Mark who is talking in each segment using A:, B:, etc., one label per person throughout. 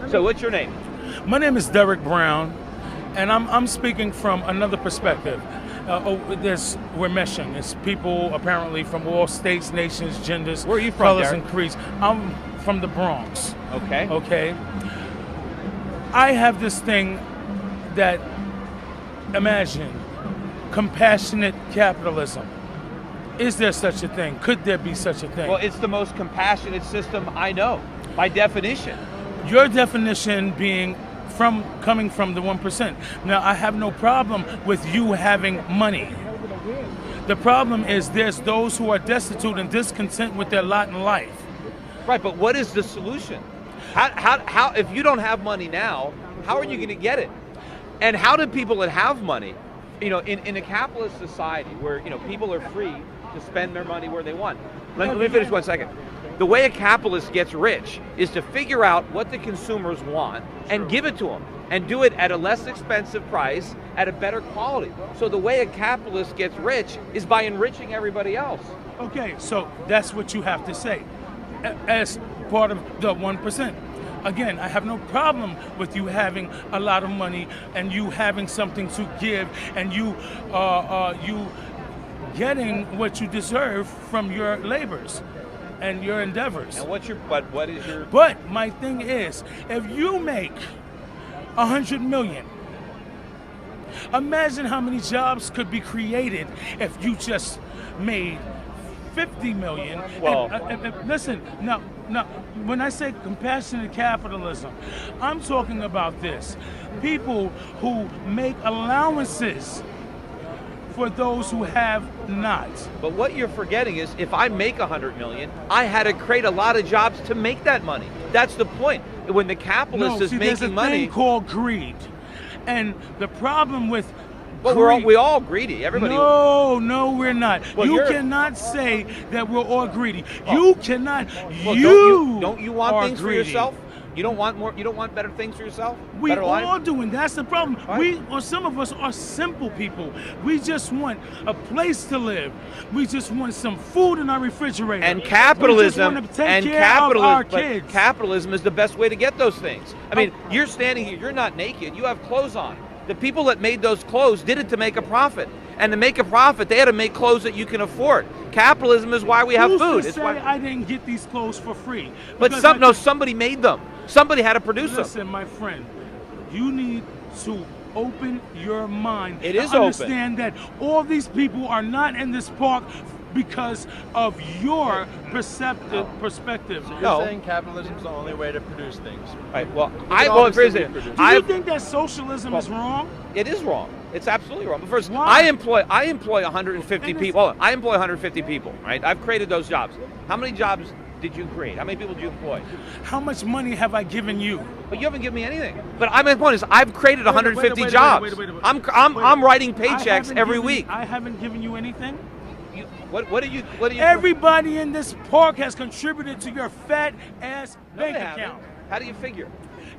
A: So what's your name?
B: My name is Derek Brown, and I'm speaking from another perspective. We're meshing. It's people apparently from all states, nations, genders,
A: Where are you from,
B: colors,
A: Derek?
B: and creeds. I'm from the Bronx.
A: Okay.
B: Okay. I have this thing that, imagine, compassionate capitalism. Is there such a thing? Could there be such a thing?
A: Well, it's the most compassionate system I know, by definition.
B: Your definition being coming from the 1%. Now, I have no problem with you having money. The problem is there's those who are destitute and discontent with their lot in life.
A: Right, but what is the solution? How if you don't have money now, how are you going to get it? And how do people that have money, in a capitalist society where, people are free to spend their money where they want. Let me finish 1 second. The way a capitalist gets rich is to figure out what the consumers want and give it to them, and do it at a less expensive price at a better quality. So the way a capitalist gets rich is by enriching everybody else.
B: Okay, so that's what you have to say as part of the 1%. Again, I have no problem with you having a lot of money and you having something to give and you getting what you deserve from your labors and your endeavors.
A: And what is your?
B: But my thing is, if you make 100 million, imagine how many jobs could be created if you just made 50 million.
A: Well,
B: listen, now, when I say compassionate capitalism, I'm talking about this. People who make allowances for those who have not.
A: But what you're forgetting is, if I make 100 million, I had to create a lot of jobs to make that money. That's the point. When the capitalist is making money,
B: there's a thing called greed, and the problem with
A: we all greedy. Everybody.
B: No, we're not.
A: Well,
B: you cannot say that we're all greedy.
A: Oh.
B: You cannot.
A: Well, don't you want things
B: greedy.
A: for yourself? You don't want more. You don't want better things for yourself.
B: We
A: better
B: all
A: life?
B: do, and that's the problem.
A: Right.
B: Some of us are simple people. We just want a place to live. We just want some food in our refrigerator.
A: And capitalism,
B: we just want to take care of our kids.
A: Capitalism is the best way to get those things. I mean, you're standing here. You're not naked. You have clothes on. The people that made those clothes did it to make a profit. And to make a profit, they had to make clothes that you can afford. Capitalism is why we have food.
B: It's why I didn't get these clothes for free.
A: But somebody made them. Somebody had to produce them.
B: Listen, my friend, you need to open your mind.
A: It is
B: understand that all these people are not in this park because of your perspective.
C: So you're saying capitalism is the only way to produce things.
A: Right. Well,
B: do you think that socialism is wrong?
A: It is wrong. It's absolutely wrong. But first,
B: why?
A: I employ 150 people. Hold on. I employ 150 people. Right. I've created those jobs. How many jobs did you create? How many people did you employ?
B: How much money have I given you?
A: But you haven't given me anything. But my point is, I've created 150 jobs. I'm writing paychecks every week.
B: I haven't given you anything.
A: What do you?
B: Everybody in this park has contributed to your fat ass bank account.
A: How do you figure?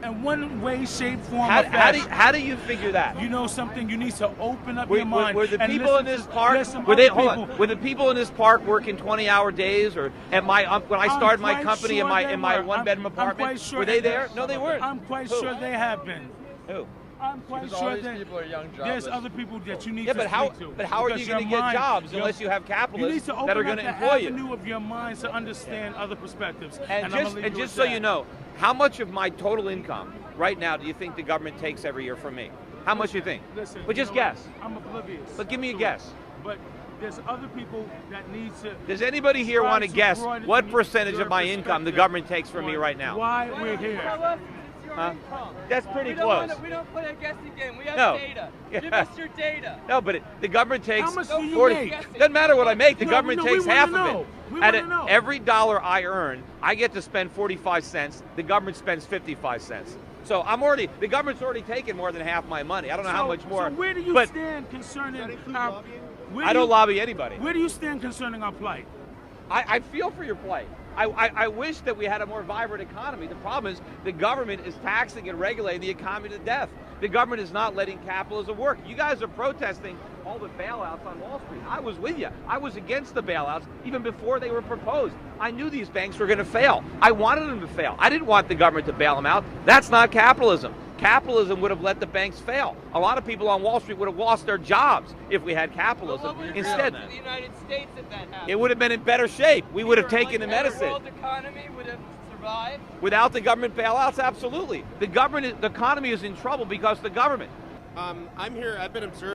B: In one way, shape, form,
A: how,
B: or fashion.
A: How do you figure that?
B: You know something? You need to open up your mind.
A: Were the people in this park? Were the people in this park working 20-hour days, or when I started my company in my one-bedroom apartment? Were they there? No, they weren't.
B: I'm quite sure they have been.
A: Who?
B: I'm quite sure that
C: people are young,
B: there's other people that you need
A: to
B: speak to.
A: But how are you going to get jobs unless you have capitalists that are going to employ you?
B: You need to open up the avenue of your mind to understand other perspectives.
A: And just so you know, how much of my total income right now do you think the government takes every year from me? How much do you think?
B: Listen,
A: but just guess.
B: I'm oblivious.
A: But give me a guess.
B: But there's other people that need to.
A: Does anybody here want to guess what percentage of my income the government takes from me right now?
B: Why we're here?
A: Huh? That's pretty close.
D: We don't play a guessing game. We have data. Give us your data.
A: No, but the government takes.
B: How much do you make?
A: Doesn't matter what I make. The government takes half of it.
B: At
A: every dollar I earn, I get to spend 45 cents. The government spends 55 cents. So the government's already taken more than half my money. I don't know how much more.
B: So where do you stand concerning our?
A: I don't lobby anybody.
B: Where do you stand concerning our plight?
A: I feel for your plight. I wish that we had a more vibrant economy. The problem is the government is taxing and regulating the economy to death. The government is not letting capitalism work. You guys are protesting all the bailouts on Wall Street. I was with you. I was against the bailouts even before they were proposed. I knew these banks were going to fail. I wanted them to fail. I didn't want the government to bail them out. That's not capitalism. Capitalism would have let the banks fail. A lot of people on Wall Street would have lost their jobs if we had capitalism.
D: Well, what would
A: Instead,
D: happen to the United States if that happened?
A: it would have been in better shape. We would have taken the medicine.
D: The world economy would have survived.
A: Without the government bailouts, absolutely. The economy is in trouble because the government.
E: I'm here. I've been observing.